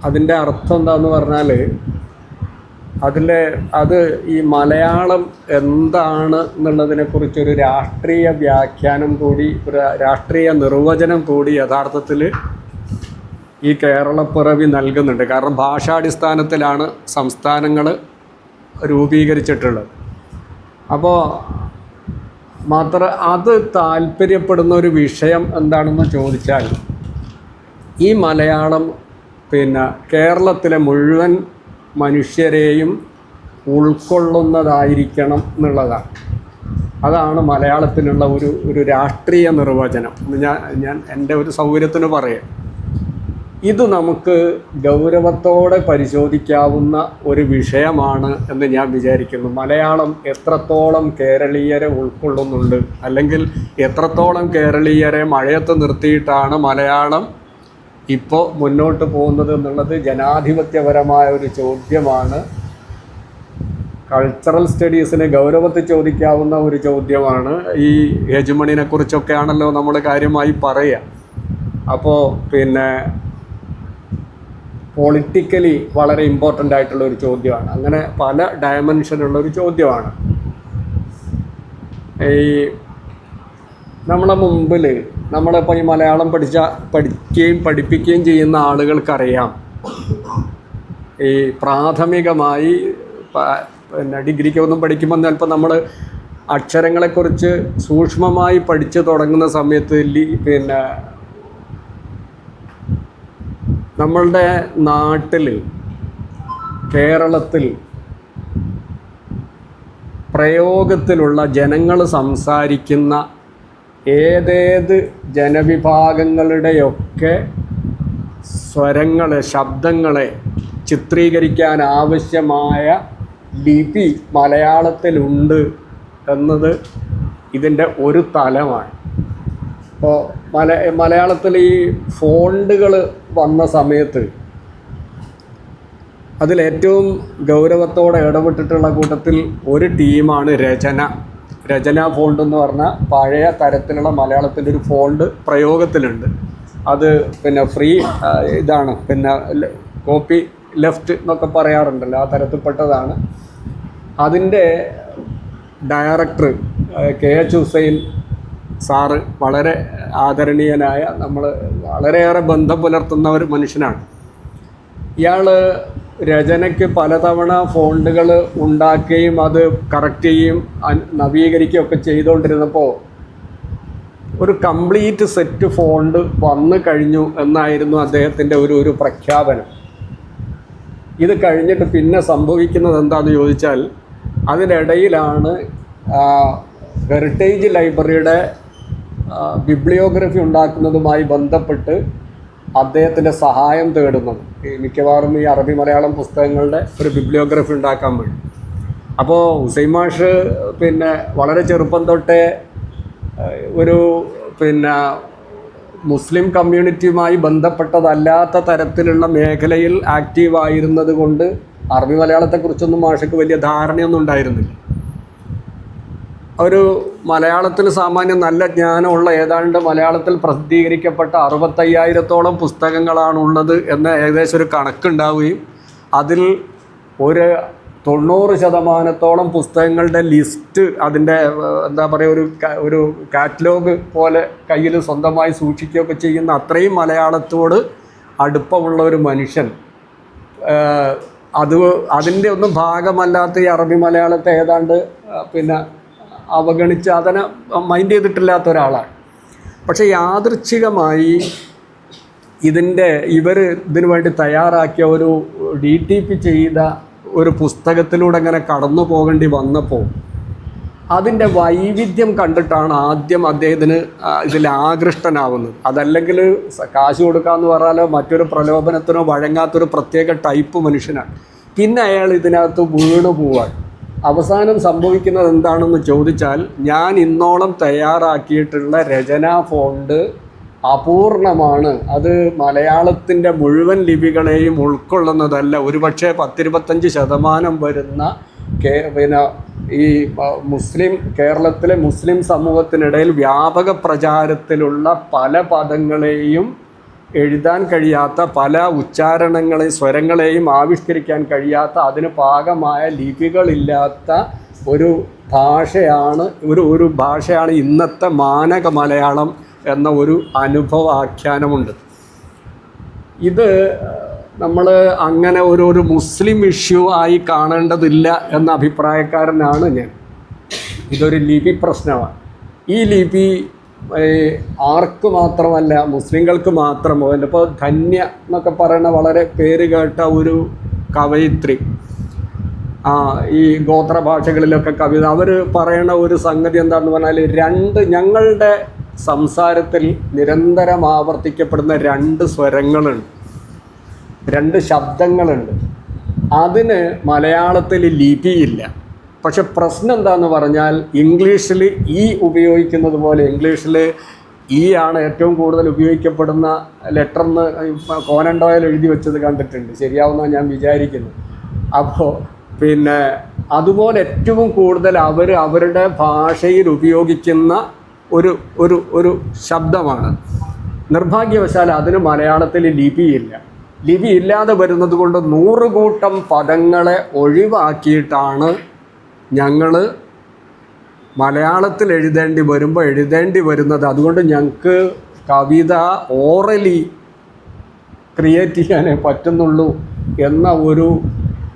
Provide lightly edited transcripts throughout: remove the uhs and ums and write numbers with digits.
അതിൻ്റെ അർത്ഥം എന്താണെന്ന് പറഞ്ഞാൽ അത് ഈ മലയാളം എന്താണ് എന്നുള്ളതിനെക്കുറിച്ചൊരു രാഷ്ട്രീയ വ്യാഖ്യാനം കൂടി, ഒരു രാഷ്ട്രീയ നിർവചനം കൂടി യഥാർത്ഥത്തിൽ ഈ കേരളപ്പിറവി നൽകുന്നുണ്ട്. കാരണം ഭാഷാടിസ്ഥാനത്തിലാണ് സംസ്ഥാനങ്ങൾ രൂപീകരിച്ചിട്ടുള്ളത്. അപ്പോൾ അത് താല്പര്യപ്പെടുന്ന ഒരു വിഷയം എന്താണെന്ന് ചോദിച്ചാൽ, ഈ മലയാളം കേരളത്തിലെ മുഴുവൻ മനുഷ്യരെയും ഉൾക്കൊള്ളുന്നതായിരിക്കണം എന്നുള്ളതാണ്. അതാണ് മലയാളത്തിനുള്ള ഒരു രാഷ്ട്രീയ നിർവചനം. ഞാൻ എൻ്റെ ഒരു സൗകര്യത്തിന് പറയാം. ഇത് നമുക്ക് ഗൗരവത്തോടെ പരിശോധിക്കാവുന്ന ഒരു വിഷയമാണ് എന്ന് ഞാൻ വിചാരിക്കുന്നു. മലയാളം എത്രത്തോളം കേരളീയരെ ഉൾക്കൊള്ളുന്നുണ്ട്, അല്ലെങ്കിൽ എത്രത്തോളം കേരളീയരെ മഴയത്ത് നിർത്തിയിട്ടാണ് മലയാളം ഇപ്പോൾ മുന്നോട്ട് പോകുന്നത് എന്നുള്ളത് ജനാധിപത്യപരമായ ഒരു ചോദ്യമാണ്. കൾച്ചറൽ സ്റ്റഡീസിന് ഗൗരവത്തിൽ ചോദിക്കാവുന്ന ഒരു ചോദ്യമാണ്. ഈ ഹെജുമണിനെ കുറിച്ചൊക്കെയാണല്ലോ നമ്മൾ കാര്യമായി പറയുക. അപ്പോൾ പൊളിറ്റിക്കലി വളരെ ഇമ്പോർട്ടൻ്റ് ആയിട്ടുള്ള ഒരു ചോദ്യമാണ്. അങ്ങനെ പല ഡയമെൻഷനുള്ളൊരു ചോദ്യമാണ്. ഈ നമ്മളെ മുമ്പിൽ നമ്മളിപ്പോൾ ഈ മലയാളം പഠിക്കുകയും പഠിപ്പിക്കുകയും ചെയ്യുന്ന ആളുകൾക്കറിയാം, ഈ പ്രാഥമികമായി ഡിഗ്രിക്കൊന്നും പഠിക്കുമ്പോൾ ചിലപ്പോൾ നമ്മൾ അക്ഷരങ്ങളെക്കുറിച്ച് സൂക്ഷ്മമായി പഠിച്ചു തുടങ്ങുന്ന സമയത്ത് നമ്മളുടെ നാട്ടിൽ, കേരളത്തിൽ പ്രയോഗത്തിലുള്ള ജനങ്ങൾ സംസാരിക്കുന്ന ഏതേത് ജനവിഭാഗങ്ങളുടെയൊക്കെ സ്വരങ്ങളെ, ശബ്ദങ്ങളെ ചിത്രീകരിക്കാൻ ആവശ്യമായ ലിപി മലയാളത്തിലുണ്ട് എന്നത് ഇതിൻ്റെ ഒരു തലമാണ്. ഇപ്പോൾ മലയാളത്തിൽ ഈ ഫോണ്ടുകൾ വന്ന സമയത്ത് അതിലേറ്റവും ഗൗരവത്തോടെ ഇടപെട്ടിട്ടുള്ള കൂട്ടത്തിൽ ഒരു ടീമാണ് രചന ഫോണ്ട് എന്ന് പറഞ്ഞാൽ പഴയ തരത്തിലുള്ള മലയാളത്തിൻ്റെ ഒരു ഫോണ്ട് പ്രയോഗത്തിലുണ്ട്. അത് ഫ്രീ ഇതാണ്, കോപ്പി ലെഫ്റ്റ് എന്നൊക്കെ പറയാറുണ്ടല്ലോ, ആ തരത്തിൽപ്പെട്ടതാണ്. അതിൻ്റെ ഡയറക്ടർ KH ഹുസൈൻ സാറ് വളരെ ആദരണീയനായ, നമ്മൾ വളരെയേറെ ബന്ധം പുലർത്തുന്ന ഒരു മനുഷ്യനാണ്. ഇയാൾ രചനയ്ക്ക് പലതവണ ഫോണ്ടുകൾ ഉണ്ടാക്കുകയും അത് കറക്റ്റ് ചെയ്യുകയും നവീകരിക്കുകയും ഒക്കെ ചെയ്തുകൊണ്ടിരുന്നപ്പോൾ ഒരു കംപ്ലീറ്റ് സെറ്റ് ഫോണ്ട് വന്നു കഴിഞ്ഞു എന്നായിരുന്നു അദ്ദേഹത്തിൻ്റെ ഒരു പ്രഖ്യാപനം. ഇത് കഴിഞ്ഞിട്ട് പിന്നെ സംഭവിക്കുന്നത് എന്താണെന്ന് ചോദിച്ചാൽ, അതിനിടയിലാണ് ഹെറിറ്റേജ് ലൈബ്രറിയുടെ ബിബ്ലിയോഗ്രഫി ഉണ്ടാക്കുന്നതുമായി ബന്ധപ്പെട്ട് അദ്ദേഹത്തിൻ്റെ സഹായം തേടുന്നത്. മിക്കവാറും ഈ അറബി മലയാളം പുസ്തകങ്ങളുടെ ഒരു ബിബ്ലിയോഗ്രഫി ഉണ്ടാക്കാൻ വേണ്ടി. അപ്പോൾ ഹുസൈൻ മാഷ് വളരെ ചെറുപ്പം തൊട്ടേ ഒരു മുസ്ലിം കമ്മ്യൂണിറ്റിയുമായി ബന്ധപ്പെട്ടതല്ലാത്ത തരത്തിലുള്ള മേഖലയിൽ ആക്റ്റീവായിരുന്നത് കൊണ്ട് അറബി മലയാളത്തെക്കുറിച്ചൊന്നും മാഷയ്ക്ക് വലിയ ധാരണയൊന്നും ഉണ്ടായിരുന്നില്ല. ഒരു മലയാളത്തിൽ സാമാന്യം നല്ല ജ്ഞാനമുള്ള, ഏതാണ്ട് മലയാളത്തിൽ പ്രസിദ്ധീകരിക്കപ്പെട്ട 65,000-ഓളം പുസ്തകങ്ങളാണുള്ളത് എന്ന ഏകദേശം ഒരു കണക്കുണ്ടാവുകയും അതിൽ ഒരു 90% പുസ്തകങ്ങളുടെ ലിസ്റ്റ്, അതിൻ്റെ എന്താ പറയുക, ഒരു കാറ്റലോഗ് പോലെ കയ്യിൽ സ്വന്തമായി സൂക്ഷിക്കുകയൊക്കെ ചെയ്യുന്ന അത്രയും മലയാളത്തോട് അടുപ്പമുള്ള ഒരു മനുഷ്യൻ, അതിൻ്റെ ഒന്നും ഭാഗമല്ലാത്ത ഈ അറബി മലയാളത്തെ ഏതാണ്ട് അവഗണിച്ച് അതിനെ മൈൻഡ് ചെയ്തിട്ടില്ലാത്ത ഒരാളാണ്. പക്ഷേ യാദൃച്ഛികമായി ഇതിനു വേണ്ടി തയ്യാറാക്കിയ ഒരു DTP ചെയ്ത ഒരു പുസ്തകത്തിലൂടെ അങ്ങനെ കടന്നു പോകേണ്ടി വന്നപ്പോൾ അതിൻ്റെ വൈവിധ്യം കണ്ടിട്ടാണ് ആദ്യം അദ്ദേഹത്തിന് ഇതിൽ ആകൃഷ്ടനാവുന്നത്. അതല്ലെങ്കിൽ കാശ് കൊടുക്കാമെന്ന് പറഞ്ഞാലോ മറ്റൊരു പ്രലോഭനത്തിനോ വഴങ്ങാത്തൊരു പ്രത്യേക ടൈപ്പ് മനുഷ്യനാണ്. പിന്നെ അയാൾ ഇതിനകത്ത് വീണു പോവാൻ അവസാനം സംഭവിക്കുന്നത് എന്താണെന്ന് ചോദിച്ചാൽ, ഞാൻ ഇന്നോളം തയ്യാറാക്കിയിട്ടുള്ള രചനാ ഫോണ്ട് അപൂർണമാണ്. അത് മലയാളത്തിൻ്റെ മുഴുവൻ ലിപികളെയും ഉൾക്കൊള്ളുന്നതല്ല. ഒരുപക്ഷെ 10-25% വരുന്ന ഈ കേരളത്തിലെ മുസ്ലിം സമൂഹത്തിനിടയിൽ വ്യാപക പ്രചാരത്തിലുള്ള പല പദങ്ങളെയും എഴുതാൻ കഴിയാത്ത, പല ഉച്ചാരണങ്ങളെയും സ്വരങ്ങളെയും ആവിഷ്കരിക്കാൻ കഴിയാത്ത, അതിന് പാകമായ ലിപികളില്ലാത്ത ഒരു ഭാഷയാണ് ഒരു ഭാഷയാണ് ഇന്നത്തെ മാനക മലയാളം എന്ന ഒരു അനുഭവാഖ്യാനമുണ്ട്. ഇത് നമ്മൾ അങ്ങനെ ഒരു മുസ്ലിം ഇഷ്യൂ ആയി കാണേണ്ടതില്ല എന്ന അഭിപ്രായക്കാരനാണ് ഞാൻ. ഇതൊരു ലിപി പ്രശ്നമാണ്. ഈ ലിപി ആർക്ക് മാത്രമല്ല, മുസ്ലിങ്ങൾക്ക് മാത്രമോ. ഇപ്പോൾ ധന്യ എന്നൊക്കെ പറയുന്ന വളരെ പേര് കേട്ട ഒരു കവയിത്രി, ഈ ഗോത്രഭാഷകളിലൊക്കെ കവിത, അവർ പറയണ ഒരു സംഗതി എന്താണെന്ന് പറഞ്ഞാൽ, ഞങ്ങളുടെ സംസാരത്തിൽ നിരന്തരം ആവർത്തിക്കപ്പെടുന്ന 2 സ്വരങ്ങളുണ്ട്, 2 ശബ്ദങ്ങളുണ്ട്. അതിന് മലയാളത്തിൽ ലിപിയില്ല. പക്ഷെ പ്രശ്നം എന്താണെന്ന് പറഞ്ഞാൽ, ഇംഗ്ലീഷിൽ ഈ ഉപയോഗിക്കുന്നത് പോലെ, ഇംഗ്ലീഷിൽ ഈ ആണ് ഏറ്റവും കൂടുതൽ ഉപയോഗിക്കപ്പെടുന്ന ലെറ്റർന്ന് കോനൻ ഡോയൽ എഴുതി വെച്ചത് കണ്ടിട്ടുണ്ട്, ശരിയാവുന്ന ഞാൻ വിചാരിക്കുന്നു. അപ്പോൾ പിന്നെ അതുപോലെ ഏറ്റവും കൂടുതൽ അവരുടെ ഭാഷയിൽ ഉപയോഗിക്കുന്ന ഒരു ശബ്ദമാണ്. നിർഭാഗ്യവശാൽ അതിന് മലയാളത്തിൽ ലിപിയില്ല. ലിപി ഇല്ലാതെ വരുന്നത് കൊണ്ട് 100 കൂട്ടം പദങ്ങളെ ഒഴിവാക്കിയിട്ടാണ് ഞങ്ങൾ മലയാളത്തിൽ എഴുതേണ്ടി വരുന്നത്. അതുകൊണ്ട് ഞങ്ങൾക്ക് കവിത ഓറലി ക്രിയേറ്റ് ചെയ്യാനേ പറ്റുന്നുള്ളൂ എന്ന ഒരു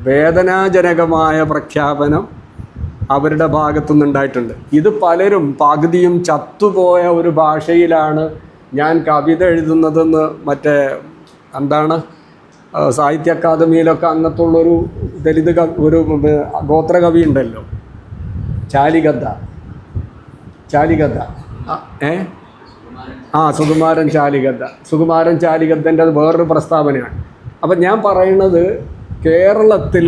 വേദനാജനകമായ പ്രഖ്യാപനം അവരുടെ ഭാഗത്തുനിന്നുണ്ടായിട്ടുണ്ട്. ഇത് പലരും പകുതിയും ചത്തുപോയ ഒരു ഭാഷയിലാണ് ഞാൻ കവിത എഴുതുന്നതെന്ന് മറ്റേ എന്താണ് സാഹിത്യ അക്കാദമിയിലൊക്കെ അങ്ങനത്തുള്ളൊരു ദലിത് ഒരു ഗോത്രകവി ഉണ്ടല്ലോ, ചാലിഗദ്ദ സുകുമാരൻ ചാലിഗദ്ദൻ്റെ വേറൊരു പ്രസ്താവനയാണ്. അപ്പം ഞാൻ പറയുന്നത്, കേരളത്തിൽ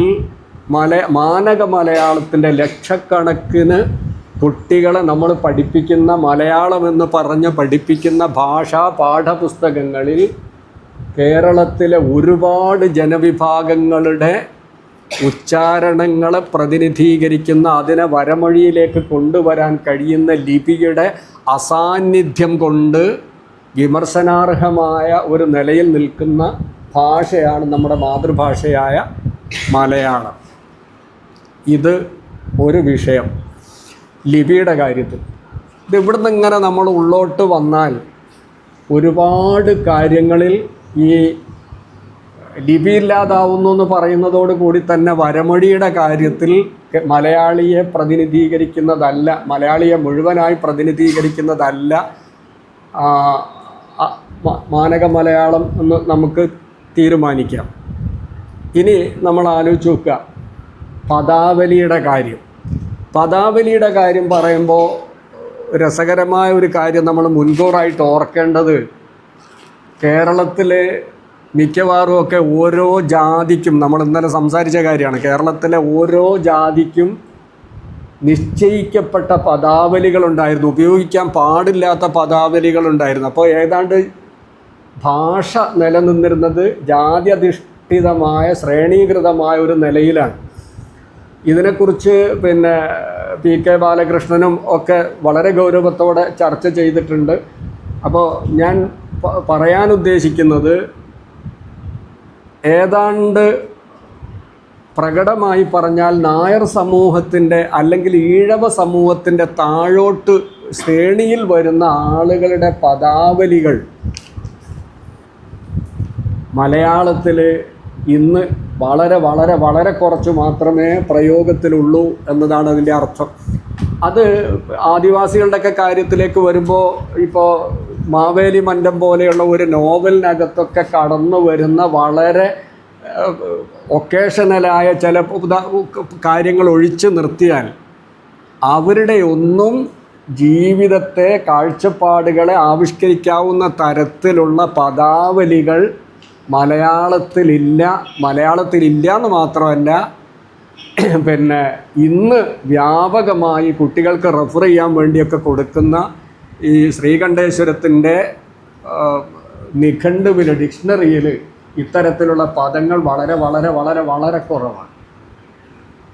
മാനക മലയാളത്തിൻ്റെ ലക്ഷക്കണക്കിന് കുട്ടികളെ നമ്മൾ പഠിപ്പിക്കുന്ന, മലയാളമെന്ന് പറഞ്ഞ് പഠിപ്പിക്കുന്ന ഭാഷാ പാഠപുസ്തകങ്ങളിൽ കേരളത്തിലെ ഒരുപാട് ജനവിഭാഗങ്ങളുടെ ഉച്ചാരണങ്ങളെ പ്രതിനിധീകരിക്കുന്ന, അതിനെ വരമൊഴിയിലേക്ക് കൊണ്ടുവരാൻ കഴിയുന്ന ലിപിയുടെ അസാന്നിധ്യം കൊണ്ട് വിമർശനാർഹമായ ഒരു നിലയിൽ നിൽക്കുന്ന ഭാഷയാണ് നമ്മുടെ മാതൃഭാഷയായ മലയാളം. ഇത് ഒരു വിഷയം. ലിപിയുടെ കാര്യത്തിൽ ഇവിടുന്ന് ഇങ്ങനെ നമ്മൾ ഉള്ളോട്ട് വന്നാൽ ഒരുപാട് കാര്യങ്ങളിൽ ഈ ലിപിയില്ലാതാവുന്നു എന്ന് പറയുന്നതോട് കൂടി തന്നെ വരമൊഴിയുടെ കാര്യത്തിൽ മലയാളിയെ പ്രതിനിധീകരിക്കുന്നതല്ല, മലയാളിയെ മുഴുവനായി പ്രതിനിധീകരിക്കുന്നതല്ല മാനക മലയാളം എന്ന് നമുക്ക് തീരുമാനിക്കാം. ഇനി നമ്മൾ ആലോചിച്ച് നോക്കുക പദാവലിയുടെ കാര്യം പറയുമ്പോൾ രസകരമായ ഒരു കാര്യം നമ്മൾ മുൻകൂറായിട്ട് ഓർക്കേണ്ടത്, കേരളത്തിലെ മിക്കവാറും ഒക്കെ ഓരോ ജാതിക്കും, നമ്മൾ ഇന്നലെ സംസാരിച്ച കാര്യമാണ്, കേരളത്തിലെ ഓരോ ജാതിക്കും നിശ്ചയിക്കപ്പെട്ട പദാവലികളുണ്ടായിരുന്നു, ഉപയോഗിക്കാൻ പാടില്ലാത്ത പദാവലികളുണ്ടായിരുന്നു. അപ്പോൾ ഏതാണ്ട് ഭാഷ നിലനിന്നിരുന്നത് ജാതി അധിഷ്ഠിതമായ ശ്രേണീകൃതമായ ഒരു നിലയിലാണ്. ഇതിനെക്കുറിച്ച് പിന്നെ പി.കെ. ബാലകൃഷ്ണനും ഒക്കെ വളരെ ഗൗരവത്തോടെ ചർച്ച ചെയ്തിട്ടുണ്ട്. അപ്പോൾ ഞാൻ പറയാൻ ഉദ്ദേശിക്കുന്നത്, ഏതാണ്ട് പ്രകടമായി പറഞ്ഞാൽ നായർ സമൂഹത്തിൻ്റെ അല്ലെങ്കിൽ ഈഴവ സമൂഹത്തിൻ്റെ താഴോട്ട് ശ്രേണിയിൽ വരുന്ന ആളുകളുടെ പദാവലികൾ മലയാളത്തിൽ ഇന്ന് വളരെ വളരെ വളരെ കുറച്ച് മാത്രമേ പ്രയോഗത്തിലുള്ളൂ എന്നതാണ് അതിൻ്റെ അർത്ഥം. അത് ആദിവാസികളുടെയൊക്കെ കാര്യത്തിലേക്ക് വരുമ്പോൾ, ഇപ്പോൾ മാവേലി മന്നം പോലെയുള്ള ഒരു നോവലിനകത്തൊക്കെ കടന്നു വരുന്ന വളരെ ഒക്കേഷണലായ ചില കാര്യങ്ങൾ ഒഴിച്ചു നിർത്തിയാൽ അവരുടെ ഒന്നും ജീവിതത്തെ, കാഴ്ചപ്പാടുകളെ ആവിഷ്കരിക്കാവുന്ന തരത്തിലുള്ള പദാവലികൾ മലയാളത്തിലില്ല എന്ന് മാത്രമല്ല, പിന്നെ ഇന്ന് വ്യാപകമായി കുട്ടികൾക്ക് റെഫർ ചെയ്യാൻ വേണ്ടിയൊക്കെ കൊടുക്കുന്ന ഈ ശ്രീകണ്ഠേശ്വരത്തിൻ്റെ നിഘണ്ടുവിൽ, ഡിക്ഷണറിയിൽ ഇത്തരത്തിലുള്ള പദങ്ങൾ വളരെ വളരെ വളരെ വളരെ കുറവാണ്.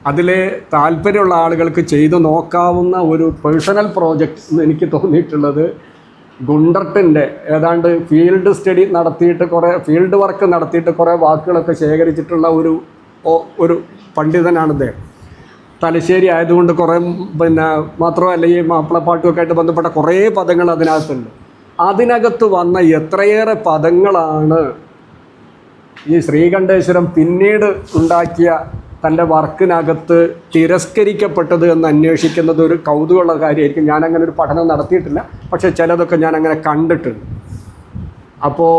അതിൽ താല്പര്യമുള്ള ആളുകൾക്ക് ചെയ്തു നോക്കാവുന്ന ഒരു പേഴ്സണൽ പ്രോജക്റ്റ് എന്ന് എനിക്ക് തോന്നിയിട്ടുള്ളത്, ഗുണ്ടർട്ടിൻ്റെ ഏതാണ്ട് ഫീൽഡ് സ്റ്റഡി നടത്തിയിട്ട് ഫീൽഡ് വർക്ക് നടത്തിയിട്ട് കുറേ വാക്കുകളൊക്കെ ശേഖരിച്ചിട്ടുള്ള ഒരു പണ്ഡിതനാണ് അദ്ദേഹം. തലശ്ശേരി ആയതുകൊണ്ട് കുറേ മാത്രമല്ല ഈ മാപ്പിളപ്പാട്ടുമൊക്കെ ആയിട്ട് ബന്ധപ്പെട്ട കുറേ പദങ്ങൾ അതിനകത്തുണ്ട്. അതിനകത്ത് വന്ന എത്രയേറെ പദങ്ങളാണ് ഈ ശ്രീകണ്ഠേശ്വരം പിന്നീട് ഉണ്ടാക്കിയ തൻ്റെ വർക്കിനകത്ത് തിരസ്കരിക്കപ്പെട്ടത് എന്ന് അന്വേഷിക്കുന്നത് ഒരു കൗതുകമുള്ള കാര്യമായിരിക്കും. ഞാനങ്ങനെ ഒരു പഠനം നടത്തിയിട്ടില്ല, പക്ഷേ ചിലതൊക്കെ ഞാനങ്ങനെ കണ്ടിട്ടുണ്ട്. അപ്പോൾ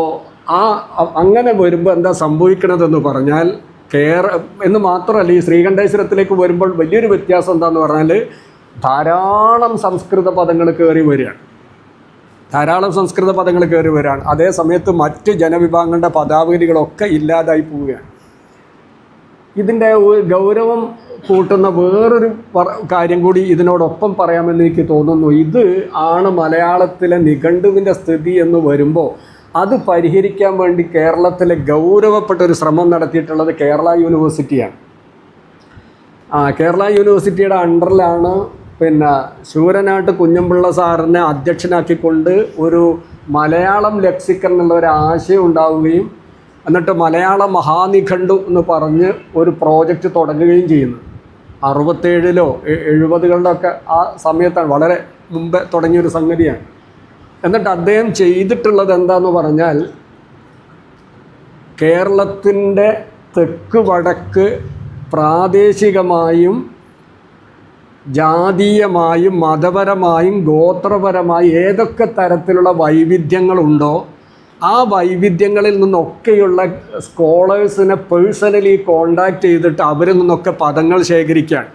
അങ്ങനെ വരുമ്പോൾ എന്താ സംഭവിക്കണതെന്ന് പറഞ്ഞാൽ എന്ന് മാത്രമല്ല, ഈ ശ്രീകണ്ഠേശ്വരത്തിലേക്ക് വരുമ്പോൾ വലിയൊരു വ്യത്യാസം എന്താണെന്ന് പറഞ്ഞാൽ ധാരാളം സംസ്കൃത പദങ്ങൾ കയറി വരികയാണ്. അതേ സമയത്ത് മറ്റ് ജനവിഭാഗങ്ങളുടെ പദാവലികളൊക്കെ ഇല്ലാതായി പോവുകയാണ്. ഇതിൻ്റെ ഗൗരവം കൂട്ടുന്ന വേറൊരു കാര്യം കൂടി ഇതിനോടൊപ്പം പറയാമെന്ന് എനിക്ക് തോന്നുന്നു. ഇത് ആണ് മലയാളത്തിലെ നിഘണ്ടുവിൻ്റെ സ്ഥിതി എന്ന് വരുമ്പോൾ അത് പരിഹരിക്കാൻ വേണ്ടി കേരളത്തിലെ ഗൗരവപ്പെട്ട ഒരു ശ്രമം നടത്തിയിട്ടുള്ളത് കേരള യൂണിവേഴ്സിറ്റിയാണ്. കേരള യൂണിവേഴ്സിറ്റിയുടെ അണ്ടറിലാണ് ശൂരനാട്ട് കുഞ്ഞമ്പിള്ള സാറിനെ അധ്യക്ഷനാക്കിക്കൊണ്ട് ഒരു മലയാളം ലെക്സിക്കൺ എന്നുള്ള ഒരു ആശയം ഉണ്ടാവുകയും എന്നിട്ട് മലയാള മഹാനിഘണ്ടു എന്ന് പറഞ്ഞ് ഒരു പ്രോജക്റ്റ് തുടങ്ങുകയും ചെയ്യുന്നു. 67 70 ആ സമയത്താണ്, വളരെ മുമ്പേ തുടങ്ങിയൊരു സംഗതിയാണ്. എന്നിട്ട് അദ്ദേഹം ചെയ്തിട്ടുള്ളത് എന്താന്ന് പറഞ്ഞാൽ കേരളത്തിൻ്റെ തെക്ക് വടക്ക് പ്രാദേശികമായും ജാതീയമായും മതപരമായും ഗോത്രപരമായും ഏതൊക്കെ തരത്തിലുള്ള വൈവിധ്യങ്ങളുണ്ടോ ആ വൈവിധ്യങ്ങളിൽ നിന്നൊക്കെയുള്ള സ്കോളേഴ്സിനെ പേഴ്സണലി കോണ്ടാക്ട് ചെയ്തിട്ട് അവരിൽ നിന്നൊക്കെ പദങ്ങൾ ശേഖരിക്കുകയാണ്.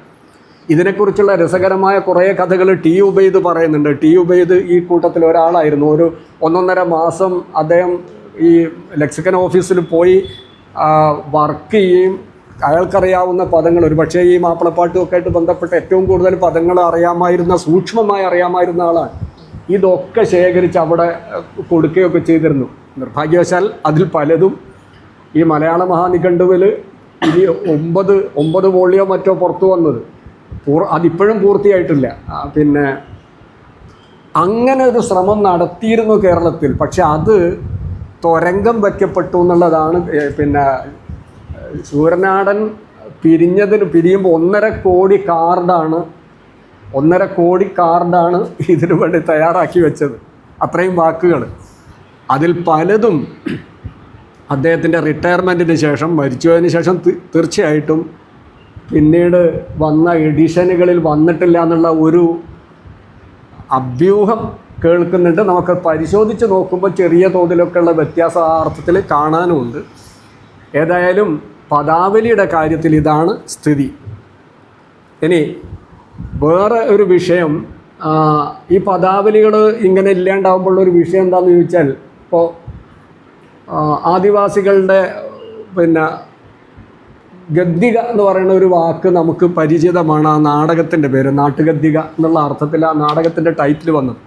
ഇതിനെക്കുറിച്ചുള്ള രസകരമായ കുറേ കഥകൾ ടി ഉബൈദ് പറയുന്നുണ്ട്. ടി ഉബൈദ് ഈ കൂട്ടത്തിൽ ഒരാളായിരുന്നു. ഒരു 1.5 മാസം അദ്ദേഹം ഈ ലെക്സിക്കൻ ഓഫീസിൽ പോയി വർക്ക് ചെയ്യുകയും അയാൾക്കറിയാവുന്ന പദങ്ങൾ, ഒരു പക്ഷേ ഈ മാപ്പിളപ്പാട്ടുമൊക്കെ ആയിട്ട് ബന്ധപ്പെട്ട ഏറ്റവും കൂടുതൽ പദങ്ങൾ സൂക്ഷ്മമായി അറിയാമായിരുന്ന ആളാണ്. ഇതൊക്കെ ശേഖരിച്ച് അവിടെ കൊടുക്കുകയൊക്കെ ചെയ്തിരുന്നു. നിർഭാഗ്യവശാൽ അതിൽ പലതും ഈ മലയാള മഹാനിഘണ്ടുവിൽ ഇനി 9 വോളിയോ മറ്റോ പുറത്തു വന്നത്, അതിപ്പോഴും പൂർത്തിയായിട്ടില്ല. അങ്ങനെ ഒരു ശ്രമം നടത്തിയിരുന്നു കേരളത്തിൽ. പക്ഷെ അത് തുരങ്കം വയ്ക്കപ്പെട്ടു എന്നുള്ളതാണ്. ശൂരനാടൻ പിരിയുമ്പോൾ 1.5 കോടി കാർഡാണ് ഇതിനു വേണ്ടി തയ്യാറാക്കി വെച്ചത്. അത്രയും വാക്കുകൾ. അതിൽ പലതും അദ്ദേഹത്തിൻ്റെ റിട്ടയർമെൻറ്റിന് ശേഷം, മരിച്ചുപോയതിന് ശേഷം തീർച്ചയായിട്ടും പിന്നീട് വന്ന എഡിഷനുകളിൽ വന്നിട്ടില്ല എന്നുള്ള ഒരു അഭ്യൂഹം കേൾക്കുന്നുണ്ട്. നമുക്ക് പരിശോധിച്ച് നോക്കുമ്പോൾ ചെറിയ തോതിലൊക്കെയുള്ള വ്യത്യാസം ആ അർത്ഥത്തിൽ കാണാനുമുണ്ട്. ഏതായാലും പദാവലിയുടെ കാര്യത്തിൽ ഇതാണ് സ്ഥിതി. ഇനി വേറെ ഒരു വിഷയം, ഈ പദാവലികൾ ഇങ്ങനെ ഇല്ലാണ്ടാവുമ്പോഴുള്ളൊരു വിഷയം എന്താണെന്ന് ചോദിച്ചാൽ, ഇപ്പോൾ ആദിവാസികളുടെ ഗദ്ദിക എന്ന് പറയുന്ന ഒരു വാക്ക് നമുക്ക് പരിചിതമാണ്. ആ നാടകത്തിൻ്റെ പേര് നാട്ടുഗദ്ദിക എന്നുള്ള അർത്ഥത്തിൽ ആ നാടകത്തിൻ്റെ ടൈറ്റിൽ വന്നത്.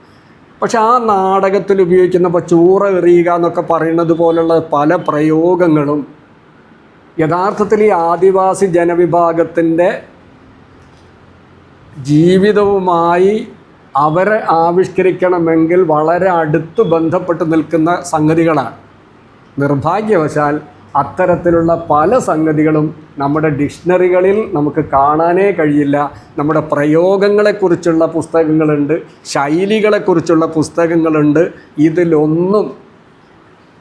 പക്ഷെ ആ നാടകത്തിൽ ഉപയോഗിക്കുന്ന ഇപ്പോൾ ചൂറ എറിയുക എന്നൊക്കെ പറയുന്നത് പോലുള്ള പല പ്രയോഗങ്ങളും യഥാർത്ഥത്തിൽ ഈ ആദിവാസി ജനവിഭാഗത്തിൻ്റെ ജീവിതവുമായി അവരെ ആവിഷ്കരിക്കണമെങ്കിൽ വളരെ അടുത്ത് ബന്ധപ്പെട്ട് നിൽക്കുന്ന സംഗതികളാണ്. നിർഭാഗ്യവശാൽ അത്തരത്തിലുള്ള പല സംഗതികളും നമ്മുടെ ഡിക്ഷണറികളിൽ നമുക്ക് കാണാനേ കഴിയില്ല. നമ്മുടെ പ്രയോഗങ്ങളെക്കുറിച്ചുള്ള പുസ്തകങ്ങളുണ്ട്, ശൈലികളെക്കുറിച്ചുള്ള പുസ്തകങ്ങളുണ്ട്. ഇതിലൊന്നും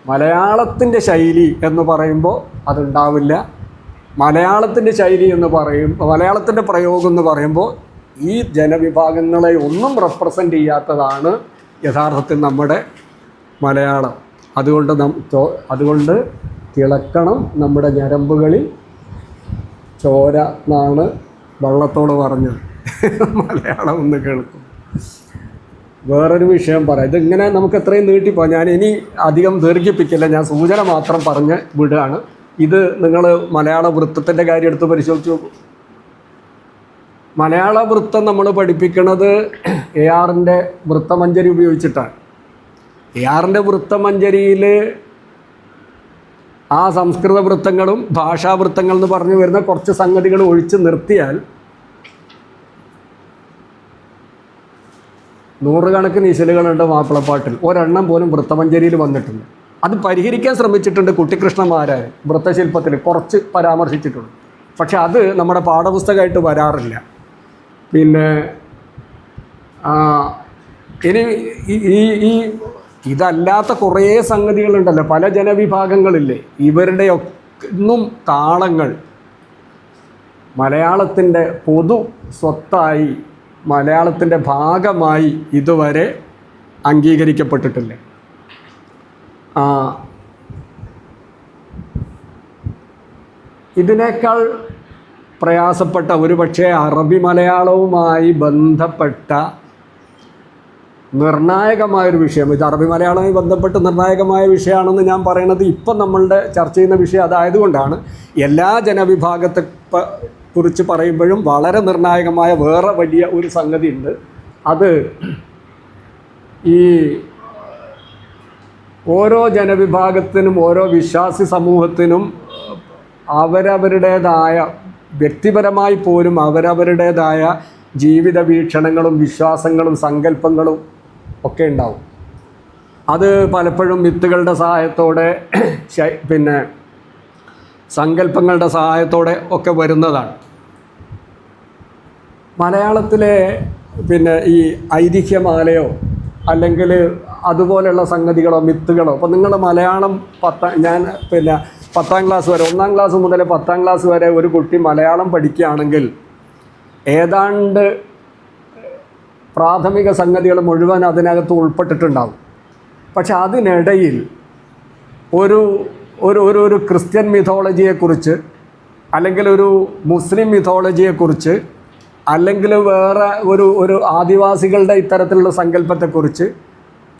മലയാളത്തിൻ്റെ ശൈലി എന്ന് പറയുമ്പോൾ അതുണ്ടാവില്ല. മലയാളത്തിൻ്റെ ശൈലി എന്ന് മലയാളത്തിൻ്റെ പ്രയോഗം എന്ന് പറയുമ്പോൾ ഈ ജനവിഭാഗങ്ങളെ ഒന്നും റെപ്രസെൻ്റ് ചെയ്യാത്തതാണ് യഥാർത്ഥത്തിൽ നമ്മുടെ മലയാളം. അതുകൊണ്ട് തിളക്കണം നമ്മുടെ ഞരമ്പുകളിൽ ചോര എന്നാണ് വള്ളത്തോട് പറഞ്ഞത്. മലയാളം ഒന്ന് കേൾക്കും. വേറൊരു വിഷയം പറയാം. ഇതിങ്ങനെ നമുക്ക് എത്രയും നീട്ടിപ്പോകാം. ഞാൻ ഇനി അധികം ദീർഘിപ്പിക്കില്ല, ഞാൻ സൂചന മാത്രം പറഞ്ഞ് വിടുകയാണ്. ഇത് നിങ്ങൾ മലയാള വൃത്തത്തിൻ്റെ കാര്യം എടുത്ത് പരിശോധിച്ച് നോക്കൂ. മലയാള വൃത്തം നമ്മൾ പഠിപ്പിക്കുന്നത് ARൻ്റെ വൃത്തമഞ്ജരി ഉപയോഗിച്ചിട്ടാണ്. ARൻ്റെ വൃത്തമഞ്ജരിയിൽ ആ സംസ്കൃത വൃത്തങ്ങളും ഭാഷാവൃത്തങ്ങൾ എന്ന് പറഞ്ഞു വരുന്ന കുറച്ച് സംഗതികൾ ഒഴിച്ച് നിർത്തിയാൽ നൂറുകണക്കിന് ഇശലുകളുണ്ട് മാപ്പിളപ്പാട്ടിൽ, ഒരെണ്ണം പോലും വൃത്തമഞ്ജരിയിൽ വന്നിട്ടുണ്ട്. അത് പരിഹരിക്കാൻ ശ്രമിച്ചിട്ടുണ്ട് കുട്ടിക്കൃഷ്ണന്മാരായ വൃത്തശില്പത്തിൽ കുറച്ച് പരാമർശിച്ചിട്ടുണ്ട്. പക്ഷെ അത് നമ്മുടെ പാഠപുസ്തകമായിട്ട് വരാറില്ല. പിന്നെ ഇനി ഈ ഇതല്ലാത്ത കുറേ സംഗതികളുണ്ടല്ലോ, പല ജനവിഭാഗങ്ങളില്ലേ, ഇവരുടെ ഒന്നും താളങ്ങൾ മലയാളത്തിൻ്റെ പൊതു സ്വത്തായി, മലയാളത്തിൻ്റെ ഭാഗമായി ഇതുവരെ അംഗീകരിക്കപ്പെട്ടിട്ടില്ല. ഇതിനേക്കാൾ പ്രയാസപ്പെട്ട ഒരുപക്ഷെ അറബി മലയാളവുമായി ബന്ധപ്പെട്ട നിർണായകമായൊരു വിഷയം, ഇത് അറബി മലയാളവുമായി ബന്ധപ്പെട്ട് നിർണായകമായ വിഷയമാണെന്ന് ഞാൻ പറയുന്നത് ഇപ്പം നമ്മളുടെ ചർച്ച ചെയ്യുന്ന വിഷയം അതായതുകൊണ്ടാണ്. എല്ലാ ജനവിഭാഗത്തെ കുറിച്ച് പറയുമ്പോഴും വളരെ നിർണായകമായ വേറെ വലിയ ഒരു സംഗതി ഉണ്ട്. അത് ഈ ഓരോ ജനവിഭാഗത്തിനും ഓരോ വിശ്വാസി സമൂഹത്തിനും അവരവരുടേതായ വ്യക്തിപരമായി പോലും അവരവരുടേതായ ജീവിത വീക്ഷണങ്ങളും വിശ്വാസങ്ങളും സങ്കല്പങ്ങളും ഒക്കെ ഉണ്ടാവും. അത് പലപ്പോഴും മിത്തുകളുടെ സഹായത്തോടെ പിന്നെ സങ്കല്പങ്ങളുടെ സഹായത്തോടെ ഒക്കെ വരുന്നതാണ്. മലയാളത്തിലെ പിന്നെ ഈ ഐതിഹ്യമാലയോ അല്ലെങ്കിൽ അതുപോലെയുള്ള സംഗതികളോ മിത്തുകളോ, അപ്പോൾ നിങ്ങൾ മലയാളം ഞാൻ പിന്നെ 10ാം ക്ലാസ് വരെ, 1ാം ക്ലാസ് മുതൽ 10ാം ക്ലാസ് വരെ ഒരു കുട്ടി മലയാളം പഠിക്കുകയാണെങ്കിൽ ഏതാണ്ട് പ്രാഥമിക സംഗതികൾ മുഴുവൻ അതിനകത്ത് ഉൾപ്പെട്ടിട്ടുണ്ടാവും. പക്ഷെ അതിനിടയിൽ ഒരു ഒരു ഒരു ക്രിസ്ത്യൻ മിഥോളജിയെക്കുറിച്ച് അല്ലെങ്കിൽ ഒരു മുസ്ലിം മിഥോളജിയെക്കുറിച്ച് അല്ലെങ്കിൽ വേറെ ഒരു ആദിവാസികളുടെ ഇത്തരത്തിലുള്ള സങ്കല്പത്തെക്കുറിച്ച്,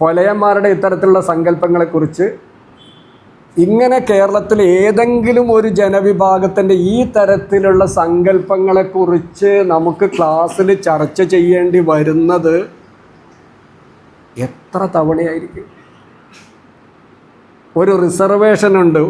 പൊലയന്മാരുടെ ഇത്തരത്തിലുള്ള സങ്കല്പങ്ങളെക്കുറിച്ച്, ഇങ്ങനെ കേരളത്തിൽ ഏതെങ്കിലും ഒരു ജനവിഭാഗത്തിൻ്റെ ഈ തരത്തിലുള്ള സങ്കല്പങ്ങളെക്കുറിച്ച് നമുക്ക് ക്ലാസ്സിൽ ചർച്ച ചെയ്യേണ്ടി വരുന്നത് എത്ര തവണയായിരിക്കും? ഒരു റിസർവേഷൻ ഉണ്ട്,